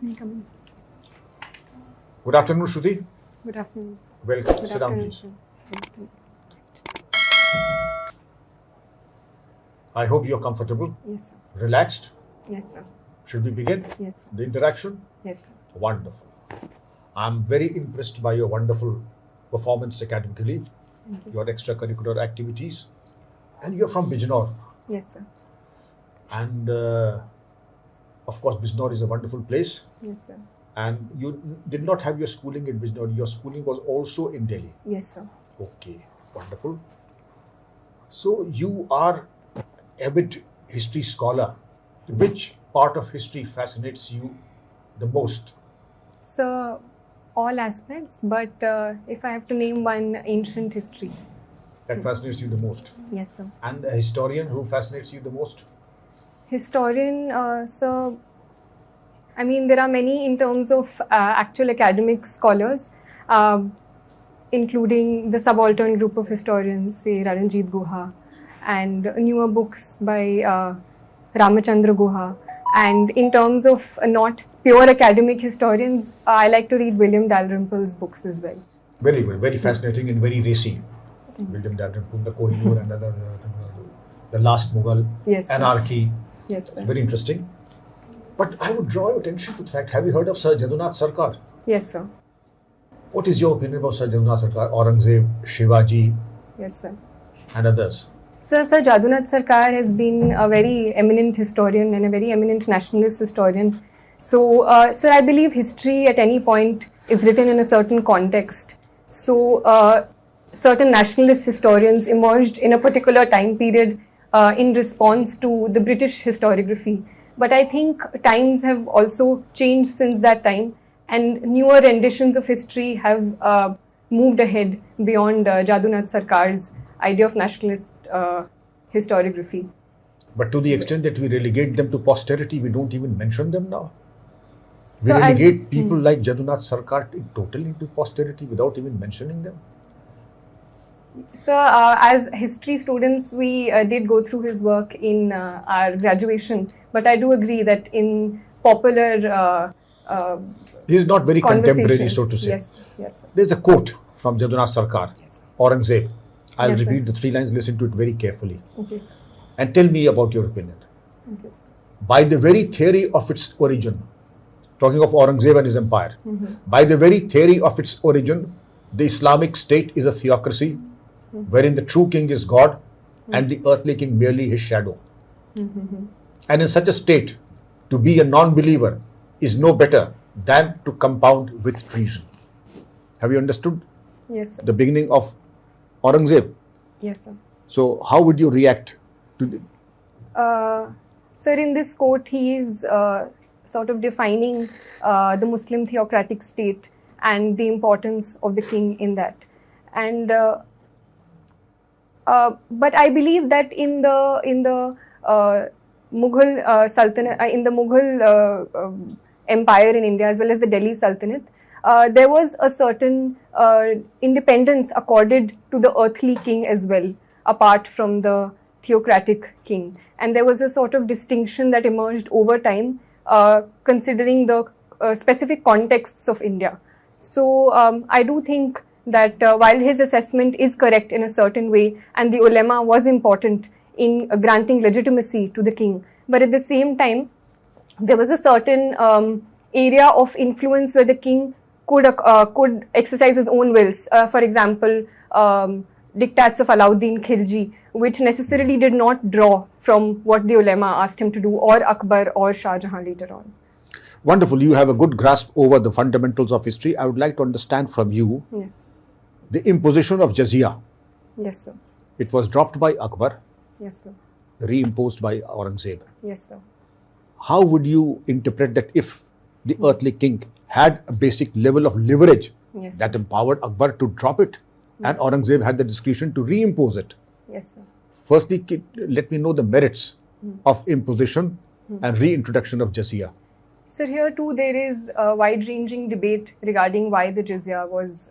May I come in, sir? Good afternoon, Shruti. Good afternoon, sir. Welcome. Good Sit down, afternoon, please. sir. Good afternoon, sir. I hope you're comfortable, Yes, sir. relaxed. Yes, sir. Should we begin Yes, sir. the interaction? Yes, sir. Wonderful. I'm very impressed by your wonderful performance academically, Thank you, your sir. extracurricular activities, and you're from Bijnor. Yes, sir. And of course, Bijnor is a wonderful place. Yes, sir. And you did not have your schooling in Bijnor. Your schooling was also in Delhi. Yes, sir. Okay, wonderful. So you are avid history scholar. Which part of history fascinates you the most? So, all aspects, but if I have to name one, ancient history. That fascinates you the most? Yes, sir. And a historian who fascinates you the most? Historian, so I mean, there are many in terms of actual academic scholars, including the subaltern group of historians, say Raranjit Guha, and newer books by Ramachandra Guha. And in terms of not pure academic historians, I like to read William Dalrymple's books as well. Very good, very fascinating and very racy. William Dalrymple, the Kohinoor and other, the last Mughal, Yes, sir. anarchy. Yes, sir. Very interesting. But I would draw your attention to the fact, have you heard of Sir Jadunath Sarkar? Yes, sir. What is your opinion about Sir Jadunath Sarkar, Aurangzeb, Shivaji Yes, sir. and others? Sir Jadunath Sarkar has been a very eminent historian and a very eminent nationalist historian. So, sir, I believe history at any point is written in a certain context. So, certain nationalist historians emerged in a particular time period in response to the British historiography. But I think times have also changed since that time, and newer renditions of history have moved ahead beyond Jadunath Sarkar's idea of nationalist historiography. But to the extent that we relegate them to posterity, we don't even mention them now. We So as- relegate people like Jadunath Sarkar totally into posterity without even mentioning them. So, as history students, we did go through his work in our graduation, but I do agree that in popular He is not very contemporary, conversations, so to say. yes, yes, sir. There's a quote from Jadunath Sarkar, Yes, sir. Aurangzeb. I'll Yes, sir. repeat the 3 lines, listen to it very carefully. Okay, sir. And tell me about your opinion. Okay, sir. By the very theory of its origin, talking of Aurangzeb and his empire, by the very theory of its origin, the Islamic state is a theocracy wherein the true king is God and the earthly king merely his shadow. And in such a state, to be a non-believer is no better than to compound with treason. Have you understood Yes, sir. the beginning of Aurangzeb? Yes, sir. So how would you react to the, Sir, in this quote, he is sort of defining the Muslim theocratic state and the importance of the king in that. And but I believe that in the Mughal Sultanate, in the Mughal empire in India, as well as the Delhi Sultanate, there was a certain independence accorded to the earthly king as well, apart from the theocratic king. And there was a sort of distinction that emerged over time, considering the specific contexts of India. So I do think that while his assessment is correct in a certain way, and the ulema was important in granting legitimacy to the king, but at the same time, there was a certain area of influence where the king could exercise his own wills. For example, diktats of Alauddin Khilji, which necessarily did not draw from what the ulema asked him to do, or Akbar or Shah Jahan later on. Wonderful. You have a good grasp over the fundamentals of history. I would like to understand from you Yes. the imposition of jizya. Yes, sir. It was dropped by Akbar, Yes, sir. reimposed by Aurangzeb. Yes, sir. How would you interpret that if the earthly king had a basic level of leverage Yes, that empowered Akbar to drop it and Aurangzeb had the discretion to reimpose it? Yes, sir. Firstly, let me know the merits of imposition and reintroduction of jizya. So here too there is a wide-ranging debate regarding why the jizya was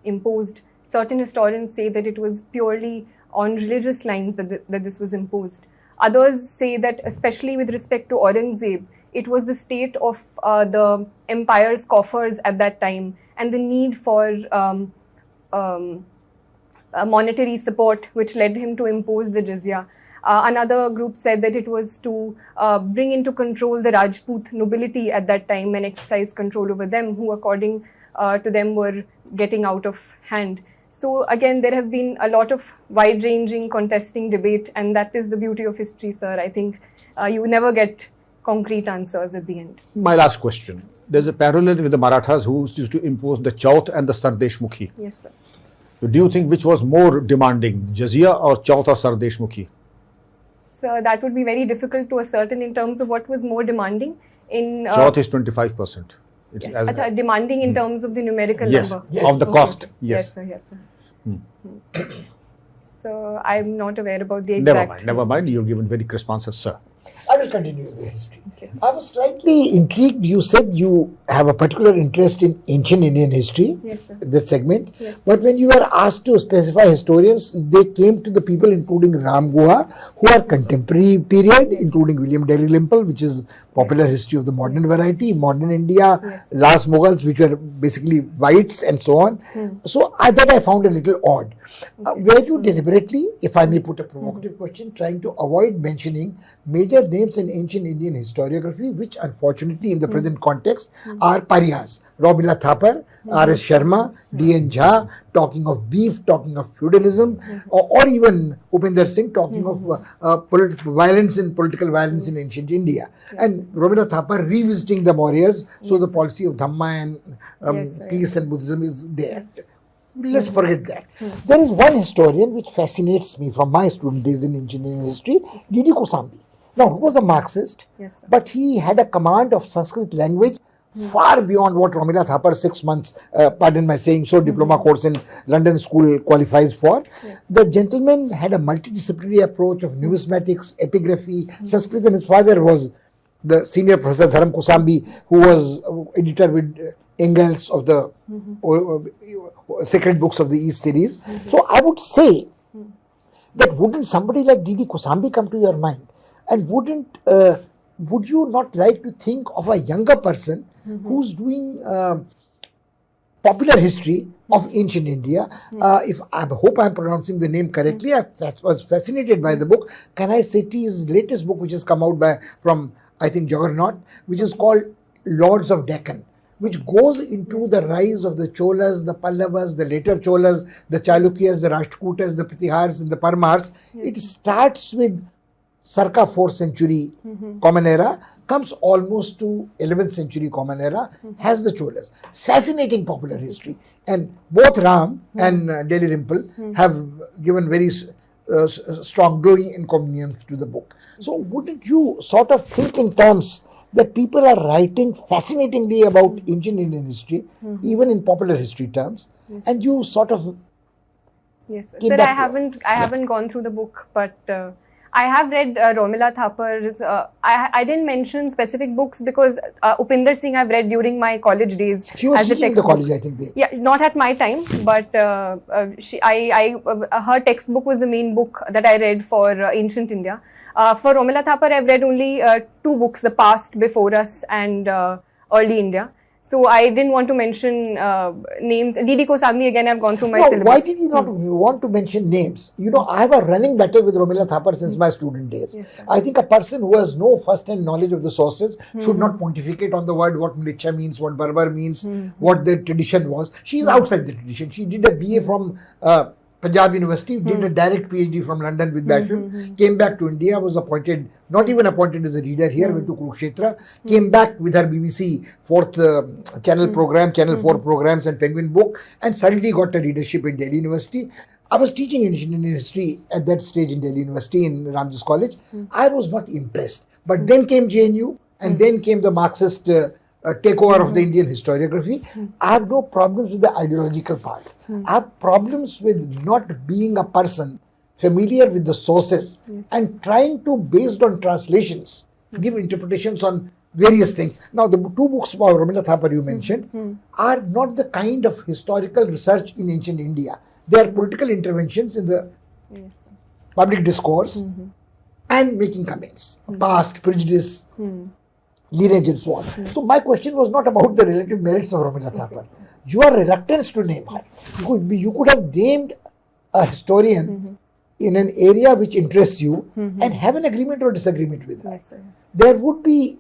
imposed. Certain historians say that it was purely on religious lines that this was imposed. Others say that, especially with respect to Aurangzeb, it was the state of the empire's coffers at that time and the need for monetary support, which led him to impose the jizya. Another group said that it was to bring into control the Rajput nobility at that time and exercise control over them, who according to them were getting out of hand. So again, there have been a lot of wide-ranging contesting debate, and that is the beauty of history, sir. I think you never get concrete answers at the end. My last question. There's a parallel with the Marathas who used to impose the Chaut and the Sardeshmukhi. Yes, sir. So do you think which was more demanding, Jizya or Chaut or Sardeshmukhi? So that would be very difficult to ascertain in terms of what was more demanding. In Chaut is 25%. It's yes, achha, demanding in terms of the numerical yes, number. yes, of the cost. Yes, Yes. yes, sir. Yes, sir. So I'm not aware about the exact. Never mind. You've given very crisp answers, sir. I will continue with the history. Okay. I was slightly intrigued. You said you have a particular interest in ancient Indian history, Yes, sir. that segment. Yes. But when you were asked to specify historians, they came to the people including Ram Guha, who are contemporary period, including William Dalrymple, which is popular history of the modern variety, modern India, Yes. last Mughals, which were basically whites and so on. So that I found a little odd. Were you deliberately, if I may put a provocative question, trying to avoid mentioning major names in ancient Indian historiography, which unfortunately in the present context are pariahs? Robila Thapar, R.S. Sharma, D.N. Jha, talking of beef, talking of feudalism, or even Upinder Singh talking of violence and political violence in ancient India. And Robila Thapar revisiting the Mauryas, so the policy of Dhamma and Yes, sir. peace and Buddhism is there. Let's forget that. There is one historian which fascinates me from my student days in engineering history, D.D. Kosambi. Now, he was a Marxist, Yes, sir. but he had a command of Sanskrit language far beyond what Romila Thapar 6 months, pardon my saying so, diploma course in London school qualifies for. The gentleman had a multidisciplinary approach of numismatics, epigraphy, Sanskrit, and his father was the senior professor Dharam Kosambi, who was editor with Engels of the Sacred Books of the East series. So I would say that wouldn't somebody like D.D. Kosambi come to your mind? And would you not like to think of a younger person who's doing popular history of ancient India? If I hope I'm pronouncing the name correctly, I was fascinated by the book. Kanai Sethi's latest book, which has come out from I think Juggernaut, which is called Lords of Deccan, which goes into the rise of the Cholas, the Pallavas, the later Cholas, the Chalukyas, the Rashtrakutas, the Pratihars, and the Parmars. It starts with circa 4th century Common Era, comes almost to 11th century Common Era, has the Cholas. Fascinating popular history. And both Ram and Dalrymple have given very strong glowing encomiums to the book. So wouldn't you sort of think in terms that people are writing fascinatingly about ancient Indian history, even in popular history terms, and you sort of Yes, sir. Keep Sir, that- I haven't gone through the book, but I have read Romila Thapar's. I didn't mention specific books because Upinder Singh I've read during my college days. she was as a teaching in the textbook. college, I think. Yeah, not at my time, but her textbook was the main book that I read for ancient India. For Romila Thapar, I've read only 2 books: The Past, Before Us, and Early India. So I didn't want to mention names. D.D. Kosambi, again, I've gone through my No, syllabus. why did you not want to mention names? You know, I have a running battle with Romila Thapar since my student days. Yes, sir. I think a person who has no first-hand knowledge of the sources should not pontificate on the word, what Mlicha means, what Berber means, what the tradition was. She is outside the tradition. She did a BA from Punjab University, did a direct PhD from London with bachelor, came back to India, was appointed, not even appointed as a reader here, went to Kurukshetra, came back with her BBC 4th channel program, Channel 4 programs and Penguin book, and suddenly got a readership in Delhi University. I was teaching ancient Indian history at that stage in Delhi University in Ramjas College. I was not impressed. But then came JNU and then came the Marxist takeover of the Indian historiography. I have no problems with the ideological part. I have problems with not being a person familiar with the sources and trying to, based on translations, give interpretations on various things. Now, the 2 books by Romila Thapar you mentioned are not the kind of historical research in ancient India. They are political interventions in the Yes, sir. public discourse and making comments. Past, prejudice, lineage and so on. So my question was not about the relative merits of Ramila Thapar. Your reluctance to name her. You could have named a historian in an area which interests you and have an agreement or disagreement with her. Yes, sir, yes. There would be,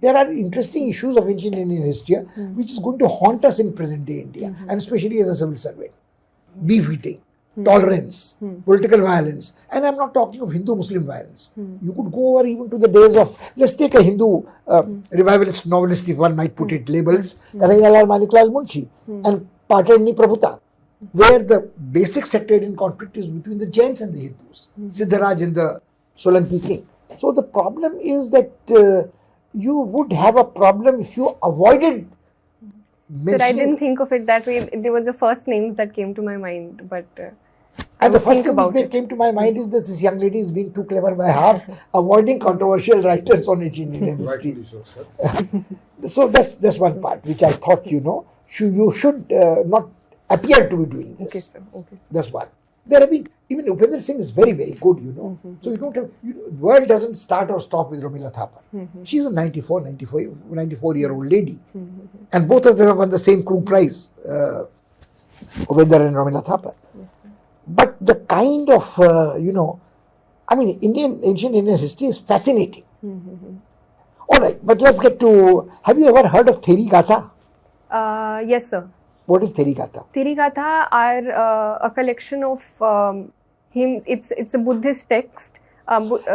there are interesting issues of ancient Indian history which is going to haunt us in present day India, and especially as a civil servant. Beef eating, tolerance, political violence, and I'm not talking of Hindu-Muslim violence. You could go over even to the days of, let's take a Hindu revivalist novelist, if one might put it, labels, Kanhaiyalal Maniklal Munshi and Patadni Prabhuta, where the basic sectarian conflict is between the Jains and the Hindus, Siddharaj and the Solanki king. So the problem is that you would have a problem if you avoided Sir, I didn't think of it that way. They were the first names that came to my mind, but and the first thing that came to my mind is that this young lady is being too clever by half, avoiding controversial writers on ancient Indian history. So that's one part which I thought, you should not appear to be doing this. Okay, sir. Okay, sir. That's one. There have been, even Upendra Singh is very, very good, So you don't have, the world doesn't start or stop with Ramila Thapar. She's a 94-year-old lady. And both of them have won the same Krug Prize, Upendra and Ramila Thapar. Yes, sir. But the kind of, ancient Indian history is fascinating. All right, but let's get to, have you ever heard of Theri Gatha? Yes, sir. What is Theri Gatha? Theri Gatha are a collection of hymns. It's a Buddhist text.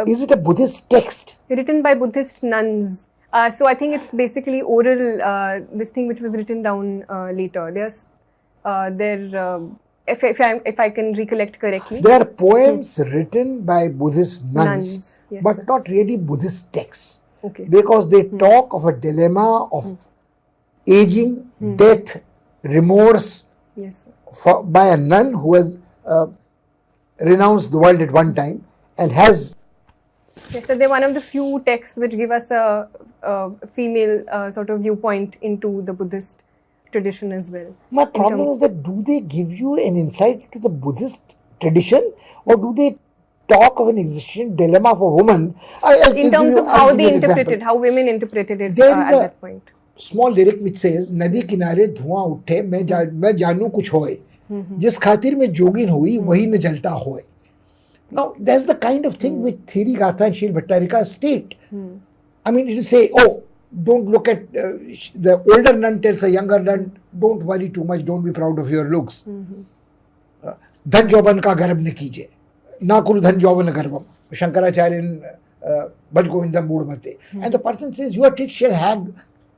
Is it a Buddhist text? Written by Buddhist nuns. So I think it's basically oral, this thing which was written down later. If I can recollect correctly. They are poems written by Buddhist nuns, Yes, but sir. not really Buddhist texts. Okay, sir. Because they talk of a dilemma of aging, death, remorse Yes, sir. by a nun who has renounced the world at one time and has. Yes, so they're one of the few texts which give us a female sort of viewpoint into the Buddhist tradition as well. My problem is that do they give you an insight into the Buddhist tradition, or do they talk of an existential dilemma of a woman? In terms of how they interpreted, how women interpreted it at that point. Small lyric which says, नदी किनारे धुआं उठे मैं जानू कुछ होए जिस खातिर में जोगिन हुई वही न जलता होए. Now that's the kind of thing which Theri Gatha and Shil Bhattarika state. It is say, don't look at the older nun tells a younger nun, don't worry too much, don't be proud of your looks. धन जौवन का गर्भ न कीजिए, ना कुरु धन जौवन गर्भम. Shankaracharya Baj Govindam Mudmate. And the person says, your tit shall hang.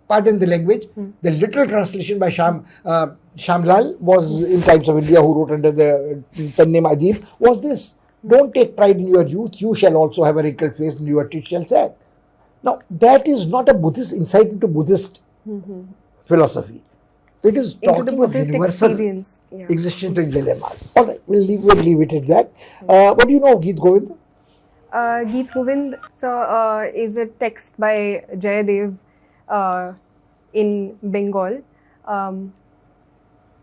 Pardon the language. The literal translation by Shamlal was in Times of India, who wrote under the pen name Adib, was this: don't take pride in your youth, you shall also have a wrinkled face and your teeth shall sag. Now, that is not a Buddhist insight into Buddhist philosophy. It is talking of universal existential dilemmas. All right, we'll leave it at that. What do you know of Geet Govind? Geet Govind is a text by Jayadev in Bengal.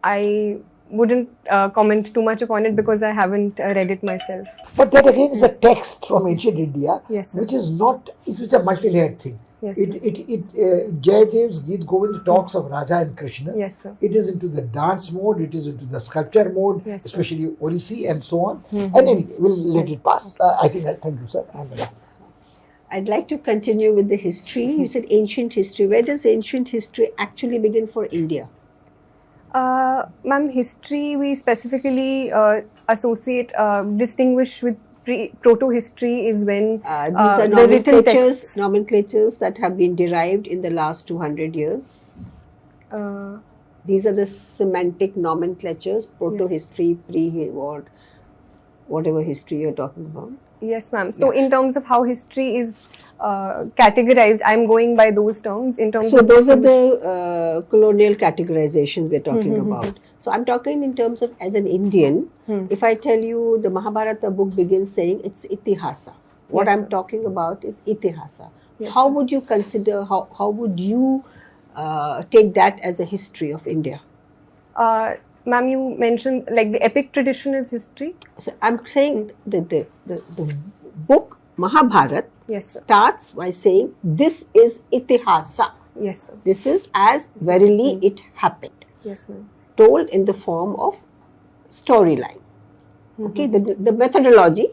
I wouldn't comment too much upon it because I haven't read it myself. But that again is a text from ancient India, yes, sir. Which is not, it's a multi-layered thing. Yes, Jayadev's Geet Govind talks of Radha and Krishna. Yes, sir. It is into the dance mode, it is into the sculpture mode, yes, especially Odissi and so on. And anyway, we'll let it pass. Thank you, sir. I'd like to continue with the history. You said ancient history. Where does ancient history actually begin for India? Ma'am, history we specifically distinguish with proto-history is when These are the written texts. nomenclatures that have been derived in the last 200 years. These are the semantic nomenclatures, proto-history, pre-war, whatever history you're talking about. Yes, ma'am. So, in terms of how history is categorized, I'm going by those terms. In terms so of those are the colonial categorizations we're talking about. So, I'm talking in terms of as an Indian. If I tell you the Mahabharata book begins saying it's itihasa, what Yes, I'm sir. talking about is itihasa. Yes, how sir. would you consider? How would you take that as a history of India? Ma'am, you mentioned like the epic tradition is history. So I'm saying the book Mahabharat Yes, sir. starts by saying, this is itihasa. Yes, sir. This is as verily it happened, Yes, ma'am. told in the form of storyline. Okay, the methodology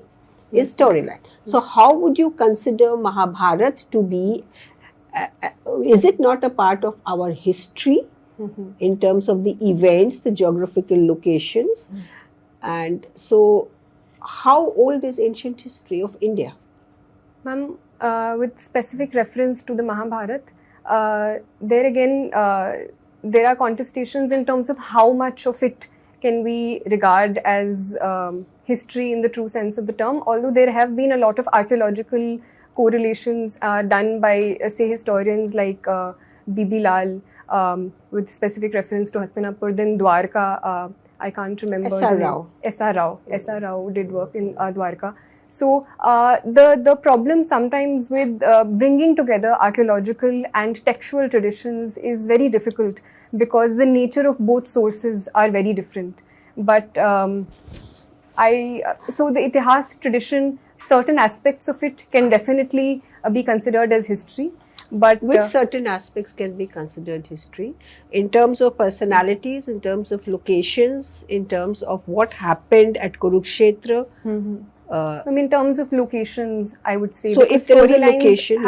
is storyline. So, how would you consider Mahabharat to be? Is it not a part of our history in terms of the events, the geographical locations? And so, how old is ancient history of India? Ma'am, with specific reference to the Mahabharat, there again, there are contestations in terms of how much of it can we regard as history in the true sense of the term, although there have been a lot of archaeological correlations done by, say, historians like Bibi Lal, with specific reference to Hastinapur, then Dwarka, I can't remember. S.R. Rao. S.R. Rao. S.R. Rao did work in Dwarka. So the problem sometimes with bringing together archaeological and textual traditions is very difficult because the nature of both sources are very different. But so the Itihas tradition, certain aspects of it can definitely be considered as history. But which certain aspects can be considered history in terms of personalities, in terms of locations, in terms of what happened at Kurukshetra? in terms of locations, I would say. So because if there is a storylines location,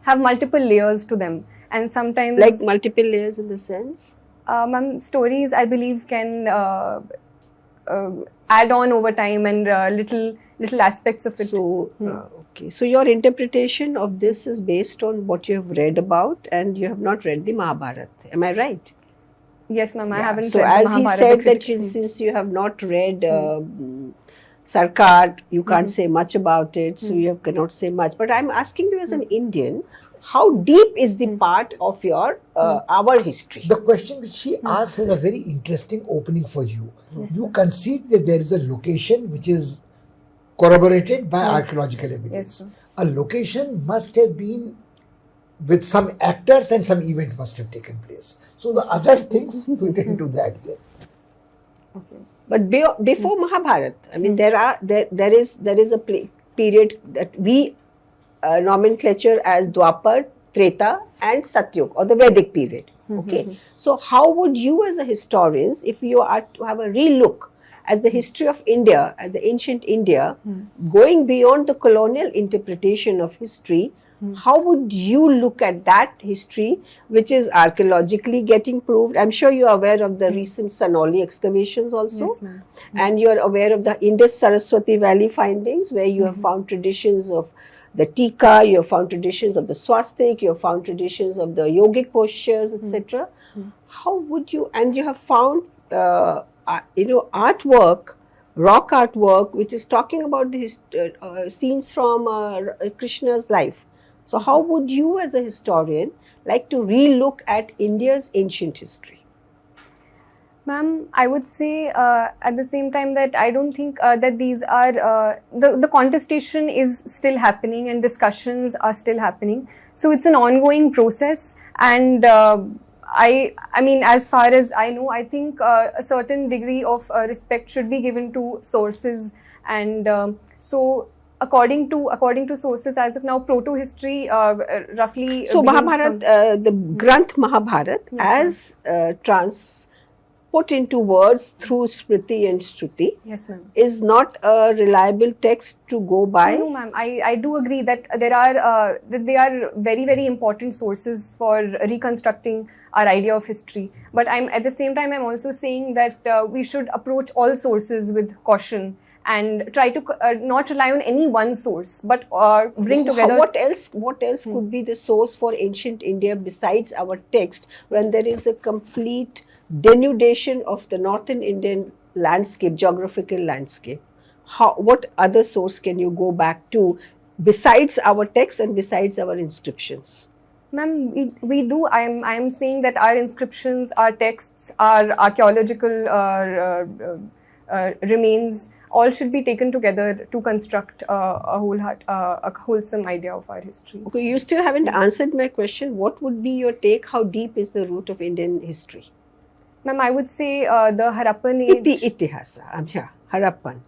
have multiple layers to them, and sometimes like multiple layers in the sense. Ma'am, stories I believe can add on over time and little aspects of it. So okay, so your interpretation of this is based on what you have read about, and you have not read the Mahabharata. Am I right? Yes, ma'am. I Yeah. haven't So read as the he Mahabharata. said that since you have not read Sarkar, you can't say much about it, so you cannot say much. But I'm asking you as an Indian, how deep is the part of your our history? The question which she asks is a very interesting opening for you. Yes, You sir. concede that there is a location which is corroborated by archaeological evidence. sir. A location must have been with some actors and some event must have taken place. So the other things fit into that there. Okay. But before Mahabharata, I mean, there is a period that we nomenclature as Dwapar, Treta, and Satyug, or the Vedic period. Okay, so how would you, as a historian, if you are to have a relook as the history of India, as the ancient India, going beyond the colonial interpretation of history, how would you look at that history, which is archaeologically getting proved? I'm sure you are aware of the recent Sanoli excavations also. Yes, ma'am. And you are aware of the Indus Saraswati Valley findings, where you have found traditions of the tika, you have found traditions of the swastik, you have found traditions of the yogic postures, etc. How would you, and you have found, artwork, rock artwork, which is talking about the scenes from Krishna's life. So how would you, as a historian, like to relook at India's ancient history? Ma'am, I would say at the same time that I don't think that these are, the contestation is still happening and discussions are still happening. So it's an ongoing process, and I mean, as far as I know, I think a certain degree of respect should be given to sources, and so according to sources as of now, proto-history roughly. So begins Mahabharata, the Granth Mahabharat, Yes, as put into words through Smriti and Shruti, Yes, ma'am. is not a reliable text to go by. No, ma'am. I do agree that there are that they are very, very important sources for reconstructing our idea of history. But I'm at the same time I'm also saying that we should approach all sources with caution and try to not rely on any one source, but bring together. What else could be the source for ancient India besides our text, when there is a complete denudation of the northern Indian landscape, geographical landscape? What other source can you go back to besides our text and besides our inscriptions? Ma'am, we do. I am saying that our inscriptions, our texts, our archaeological remains, all should be taken together to construct a wholesome idea of our history. Okay, you still haven't answered my question. What would be your take? How deep is the root of Indian history? Ma'am, I would say the Harappan age. Itihasa, Harappan.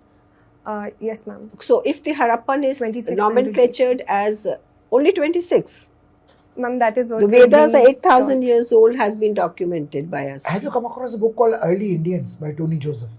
Yes, ma'am. So if the Harappan is 2600 nomenclatured as only 26, Ma'am, that is what the we have Vedas are been 8,000 taught. years old, has been documented by us. Have you come across a book called Early Indians by Tony Joseph?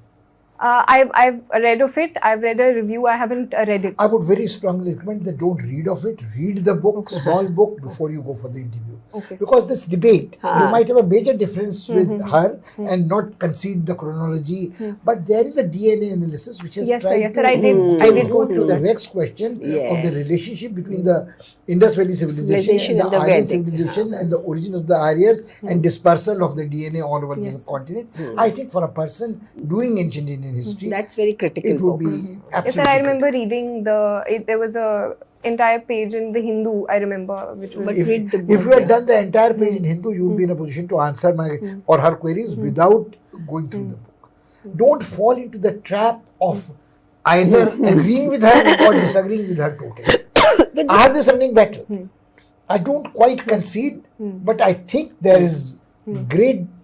I've read of it. I've read a review. I haven't read it. I would very strongly recommend that don't read of it. Read the book, small book, before you go for the interview. Okay, Because this debate, you Ah. might have a major difference with her and not concede the chronology. But there is a DNA analysis which has Yes, sir. tried Yes, to sir. I did go go through the that. next question of the Yes. relationship between the Indus Valley civilization Civilization and the and the Aryan Vedic. civilization and the origin of the Aryas and dispersal of the DNA all over the Yes. subcontinent. I think for a person doing ancient Indian history, That's very critical. it would book. be Yes, absolutely sir. I remember critical. reading there was a entire page in the Hindu. I remember, which was But If, read the if book, you had yeah. done the entire page in Hindu, you would be in a position to answer my or her queries without going through the book. Don't fall into the trap of either agreeing with her or disagreeing with her totally. I have this running battle. I don't quite concede, but I think there is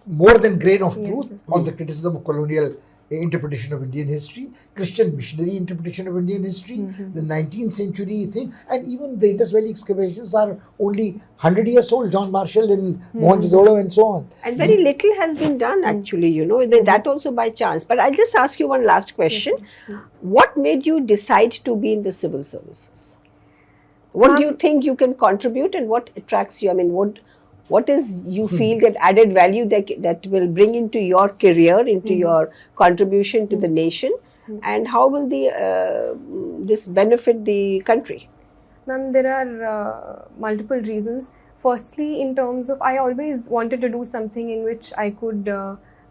more than grain of truth on the criticism of colonial interpretation of Indian history, Christian missionary interpretation of Indian history, the 19th century thing, and even the Indus Valley excavations are only 100 years old, John Marshall and Mohenjo-daro and so on. And very little has been done actually, you know, that also by chance. But I'll just ask you one last question. What made you decide to be in the civil services? What do you think you can contribute and what attracts you? I mean, what is you feel that added value that will bring into your career, into your contribution to the nation, and how will this benefit the country? Ma'am, there are multiple reasons. Firstly, in terms of, I always wanted to do something in which I could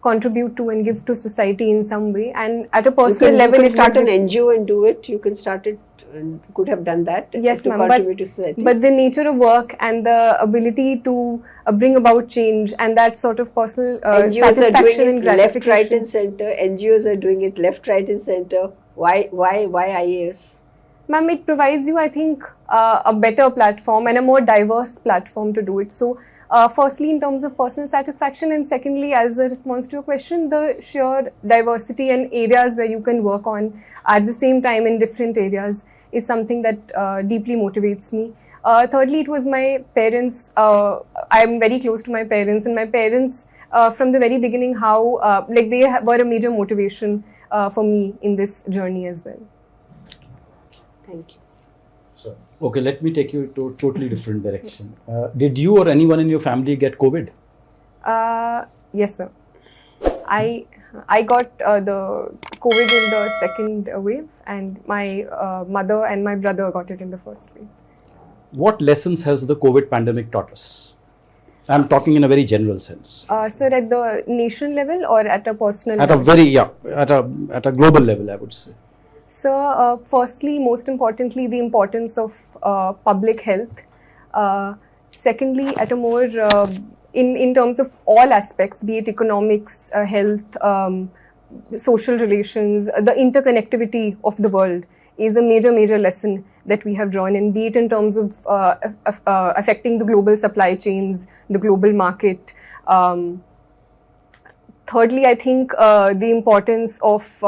contribute to and give to society in some way. And at a personal level, you can it start would an NGO and do it. You can start it, could have done that. Yes, to ma'am, contribute to society. but the nature of work and the ability to bring about change and that sort of personal NGOs are satisfaction doing and it left, right, gratification. and center. NGOs are doing it left, right, and center. Why IAS? Ma'am, it provides you, I think, a better platform and a more diverse platform to do it. So, firstly, in terms of personal satisfaction, and secondly, as a response to your question, the sheer diversity and areas where you can work on at the same time in different areas is something that deeply motivates me. Thirdly, it was my parents. I am very close to my parents, and my parents, from the very beginning, how they were a major motivation for me in this journey as well. Thank you. So, Okay, let me take you to a totally different direction. Did you or anyone in your family get COVID? Yes, sir. I got the COVID in the second wave, and my mother and my brother got it in the first wave. What lessons has the COVID pandemic taught us? I'm talking in a very general sense. Sir, at the nation level or at a personal At a level? at a global level, I would say. So, firstly, most importantly, the importance of public health. Secondly, at a more in terms of all aspects, be it economics, health, social relations, the interconnectivity of the world is a major lesson that we have drawn in, be it in terms of affecting the global supply chains, the global market. Thirdly, I think the importance of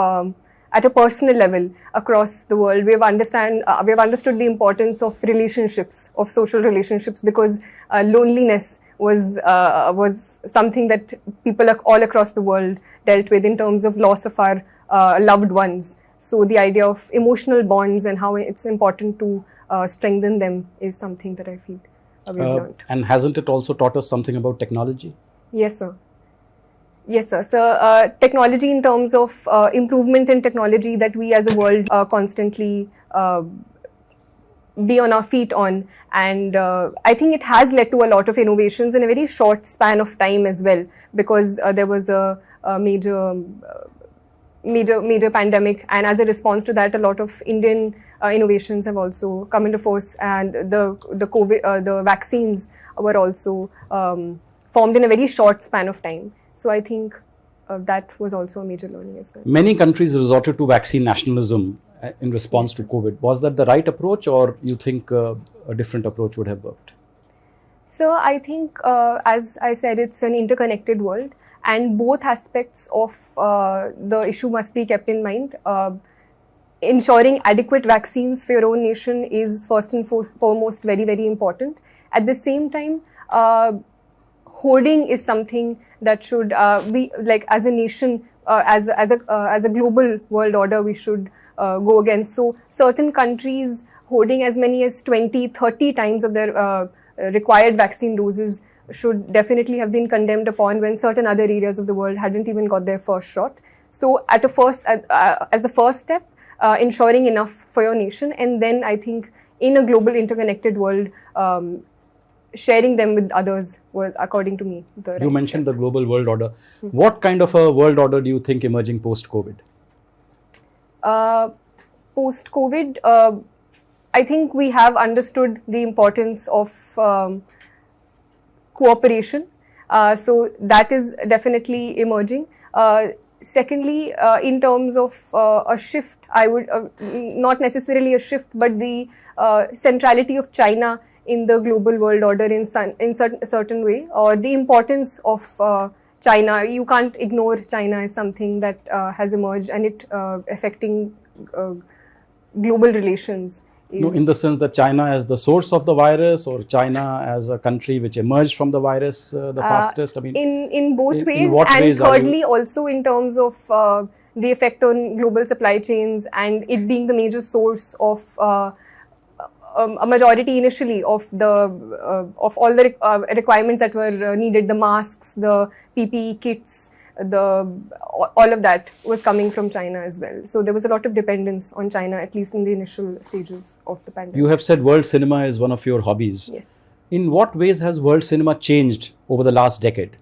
at a personal level across the world, we have understood the importance of relationships, of social relationships, because loneliness was something that people all across the world dealt with in terms of loss of our loved ones. So the idea of emotional bonds and how it's important to strengthen them is something that I feel we have learned. And hasn't it also taught us something about technology? Yes, sir. Yes, sir. So, technology in terms of improvement in technology that we as a world constantly be on our feet on, and I think it has led to a lot of innovations in a very short span of time as well, because there was a major pandemic, and as a response to that, a lot of Indian innovations have also come into force, and the COVID the vaccines were also formed in a very short span of time. So I think that was also a major learning as well. Many countries resorted to vaccine nationalism in response to COVID. Was that the right approach, or you think a different approach would have worked? So I think, as I said, it's an interconnected world, and both aspects of the issue must be kept in mind. ensuring adequate vaccines for your own nation is first and foremost very, very important. At the same time, hoarding is something that should we, like, as a nation, as a global world order, we should go against. So certain countries hoarding as many as 20-30 times of their required vaccine doses should definitely have been condemned upon, when certain other areas of the world hadn't even got their first shot. So as the first step, ensuring enough for your nation, and then I think in a global interconnected world, sharing them with others was, according to me, the right You mentioned step. the global world order. What kind of a world order do you think emerging post-COVID? Post-COVID, I think we have understood the importance of cooperation. So that is definitely emerging. Secondly, in terms of a shift, I would not necessarily a shift, but the centrality of China in the global world order in certain way, or the importance of China. You can't ignore China as something that has emerged, and it affecting global relations. No, in the sense that China as the source of the virus, or China as a country which emerged from the virus the fastest? I mean, in both in ways, what and ways are you- thirdly, also in terms of the effect on global supply chains, and it being the major source of a majority initially of all the requirements that were needed, the masks, the PPE kits, all of that was coming from China as well. So there was a lot of dependence on China, at least in the initial stages of the pandemic. you have said world cinema is one of your hobbies. Yes. In what ways has world cinema changed over the last decade?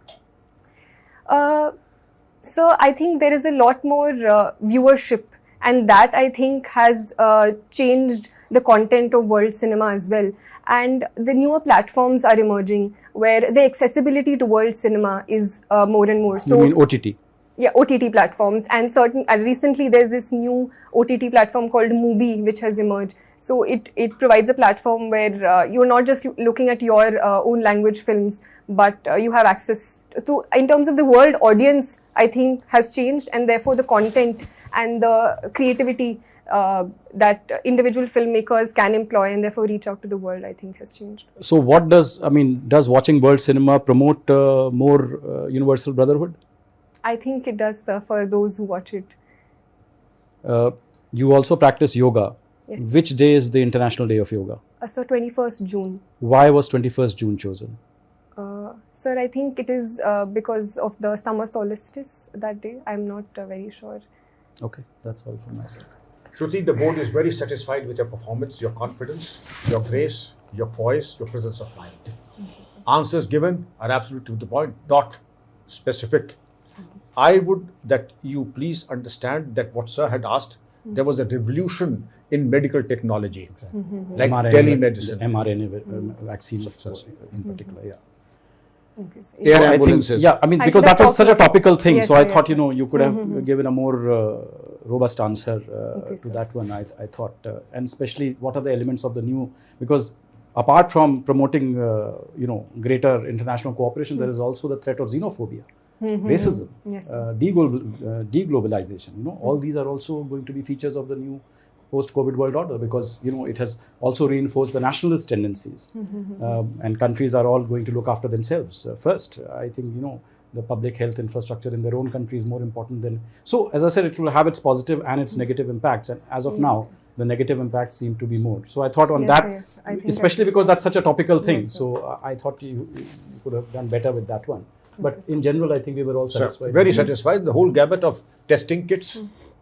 So I think there is a lot more viewership, and that I think has changed the content of world cinema as well. And the newer platforms are emerging where the accessibility to world cinema is more and more. You So mean OTT? yeah, OTT platforms, and recently there's this new OTT platform called Mubi which has emerged. So it provides a platform where you're not just looking at your own language films, but you have access to, in terms of the world audience, I think has changed, and therefore the content and the creativity that individual filmmakers can employ and therefore reach out to the world, I think has changed. So what does watching world cinema promote more universal brotherhood? I think it does for those who watch it. You also practice yoga. Yes. Which day is the International Day of Yoga? So 21st June. Why was 21st June chosen? Sir, I think it is because of the summer solstice that day. I'm not very sure. Okay, that's all from my side. Shruti, the board is very satisfied with your performance, your confidence, your grace, your poise, your presence of mind. Answers given are absolutely to the point, not specific. I would that you please understand that what sir had asked, there was a revolution in medical technology, like telemedicine. mRNA vaccine in particular, yeah. Okay, so Air So I ambulances. think, yeah, I mean, I because should have that was talked such a about it. topical thing, Yes, so I sir, thought, yes, sir. you could have given a more robust answer to sir. that one, I thought. And especially, what are the elements of the new, because apart from promoting, greater international cooperation, there is also the threat of xenophobia, racism, Yes, deglobalization, all these are also going to be features of the new post-COVID world order, because it has also reinforced the nationalist tendencies, and countries are all going to look after themselves first. I think the public health infrastructure in their own country is more important than. So as I said, it will have its positive and its negative impacts, and as of Yes, now, yes. the negative impacts seem to be more. So I thought on Yes, that, yes, I think especially that- because that's such a topical thing. Yes, sir. So I thought you could have done better with that one. But in general, I think we were all Sir, satisfied. very satisfied. The whole gamut of testing kits,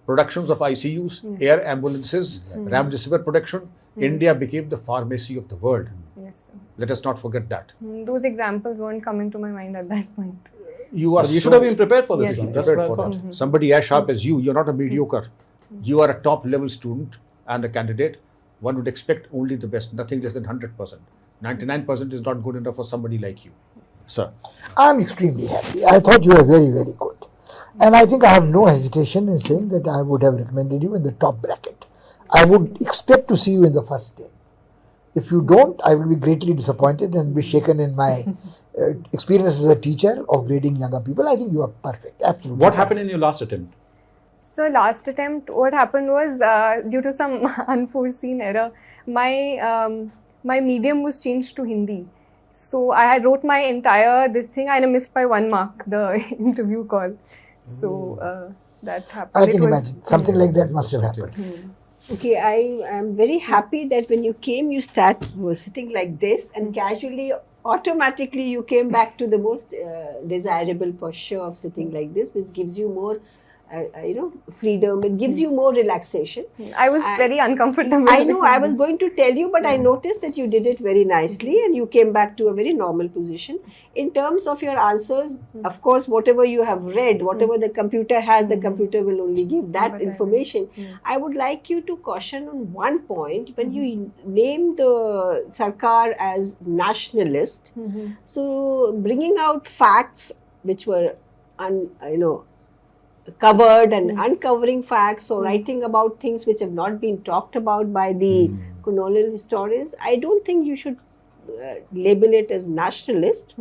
productions of ICUs, air ambulances, remdesivir production. India became the pharmacy of the world. Yes, sir. Let us not forget that. Those examples weren't coming to my mind at that point. You are You should so have been prepared for this Yes, one. yes. That's prepared what I for thought. that. Somebody as sharp as you're not a mediocre. You are a top level student and a candidate. One would expect only the best, nothing less than 100%. 99% is not good enough for somebody like you. Sir. I'm extremely happy. I thought you were very, very good. And I think I have no hesitation in saying that I would have recommended you in the top bracket. I would expect to see you in the first day. If you don't, I will be greatly disappointed and be shaken in my experience as a teacher of grading younger people. I think you are perfect. Absolutely. What happened in your last attempt? So last attempt, what happened was due to some unforeseen error, my medium was changed to Hindi. So I had wrote my entire this thing and I missed by 1 mark the interview call. So that happened. I can imagine something like that must have happened. Okay, I am very happy that when you came, you were sitting like this, and casually, automatically, you came back to the most desirable posture of sitting like this, which gives you more, freedom. It gives you more relaxation. I was very uncomfortable. I know. I was going to tell you, but I noticed that you did it very nicely, and you came back to a very normal position. In terms of your answers, of course, whatever you have read, whatever the computer has, the computer will only give that information. I would like you to caution on one point when you name the Sarkar as nationalist. So bringing out facts which were covered and uncovering facts or writing about things which have not been talked about by the colonial historians, I don't think you should label it as nationalist.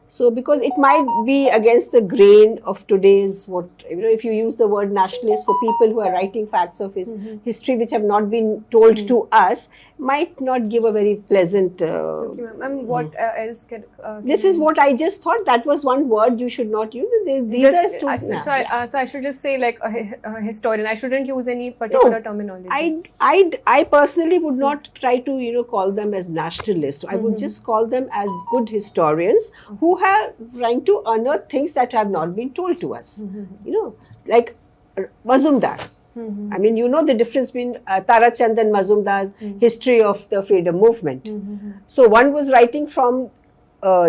So because it might be against the grain of today's if you use the word nationalist for people who are writing facts of his history which have not been told to us, might not give a very pleasant what else can this is what I just thought. That was one word you should not use. These are students. So I should just say like a historian. I shouldn't use any particular terminology. I personally would not try to call them as nationalists. I would just call them as good historians who are trying to unearth things that have not been told to us. Like Mazumdar. I mean, the difference between Tarachand and Mazumdar's history of the freedom movement. So one was writing from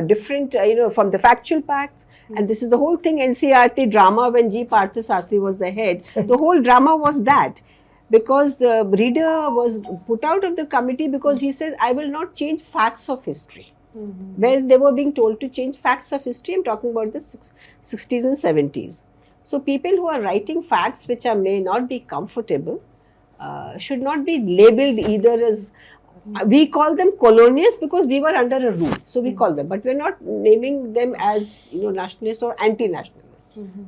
different, from the factual facts. And this is the whole thing, NCRT drama when G. Parthasatri was the head. The whole drama was that. Because the reader was put out of the committee because he says, I will not change facts of history. Well, they were being told to change facts of history. I'm talking about the 60s and 70s. So people who are writing facts which may not be comfortable should not be labeled either as, we call them colonialists because we were under a rule. So we call them, but we're not naming them as nationalists or anti-nationalists.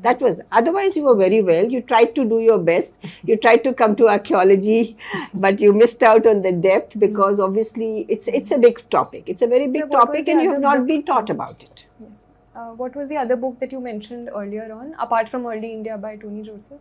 That was, otherwise you were very well. You tried to do your best. You tried to come to archaeology, but you missed out on the depth because obviously it's a big topic. It's a very big topic and you have not been taught about it. Yes. What was the other book that you mentioned earlier on, apart from Early India by Tony Joseph?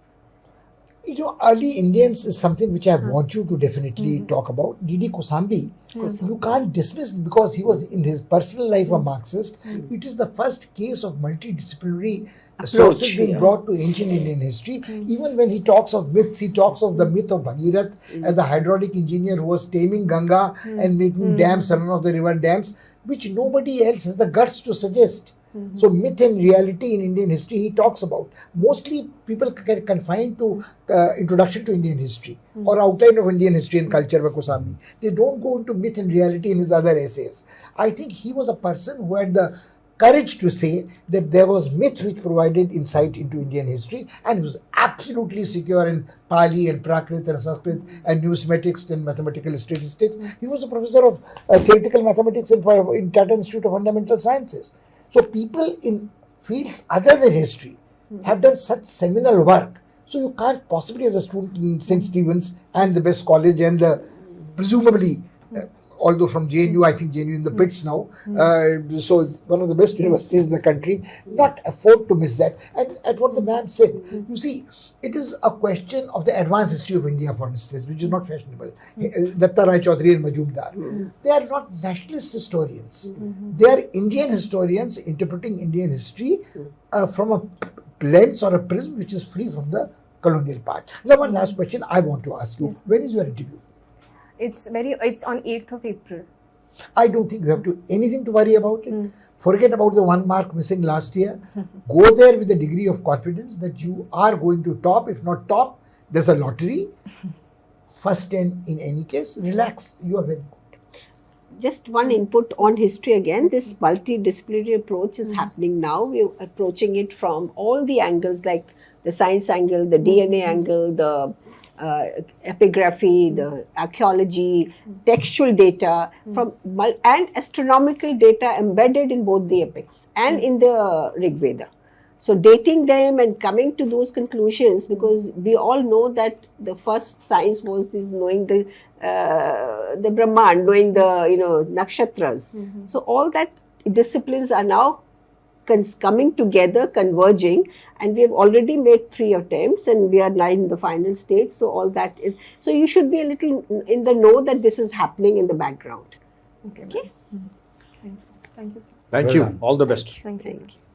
Early Indians is something which I want you to definitely talk about. D.D. Kosambi, you can't dismiss because he was in his personal life a Marxist. It is the first case of multidisciplinary sources being brought to ancient Indian history. Even when he talks of myths, he talks of the myth of Bhagirath as the hydraulic engineer who was taming Ganga and making dams, run of the river dams, which nobody else has the guts to suggest. So myth and reality in Indian history he talks about. Mostly people get confined to introduction to Indian history or outline of Indian history and culture by Kosambi. They don't go into myth and reality in his other essays. I think he was a person who had the courage to say that there was myth which provided insight into Indian history, and he was absolutely secure in Pali and Prakrit and Sanskrit and numismatics and mathematical statistics. He was a professor of theoretical mathematics in Tata Institute of Fundamental Sciences. So people in fields other than history have done such seminal work. So you can't possibly, as a student in St. Stephen's and the best college and presumably, although from JNU, I think JNU in the pits now, so one of the best universities in the country, not afford to miss that. And at what the ma'am said, you see, it is a question of the advanced history of India, for instance, which is not fashionable. Datta Rai Chaudhary and Majumdar. They are not nationalist historians. They are Indian historians interpreting Indian history from a lens or a prism which is free from the colonial part. Now, one last question I want to ask you. Yes. When is your interview? It's on 8th of April. I don't think you have anything to worry about it. Forget about the 1 mark missing last year. Go there with a degree of confidence that you are going to top. If not top, there's a lottery. First 10 in any case. Relax. You are very good. Just one input on history again. This multidisciplinary approach is happening now. We're approaching it from all the angles, like the science angle, the DNA angle, the epigraphy, the archaeology, textual data, and astronomical data embedded in both the epics and in the Rig Veda. So dating them and coming to those conclusions, because we all know that the first science was this knowing the Brahman, knowing the nakshatras. So all that disciplines are now coming together, converging, and we have already made 3 attempts, and we are now in the final stage. So all that is, so you should be a little in the know that this is happening in the background. Okay. Okay. Thank you, sir. Thank Well you. done. All the best. Thank you, Thank sir. you.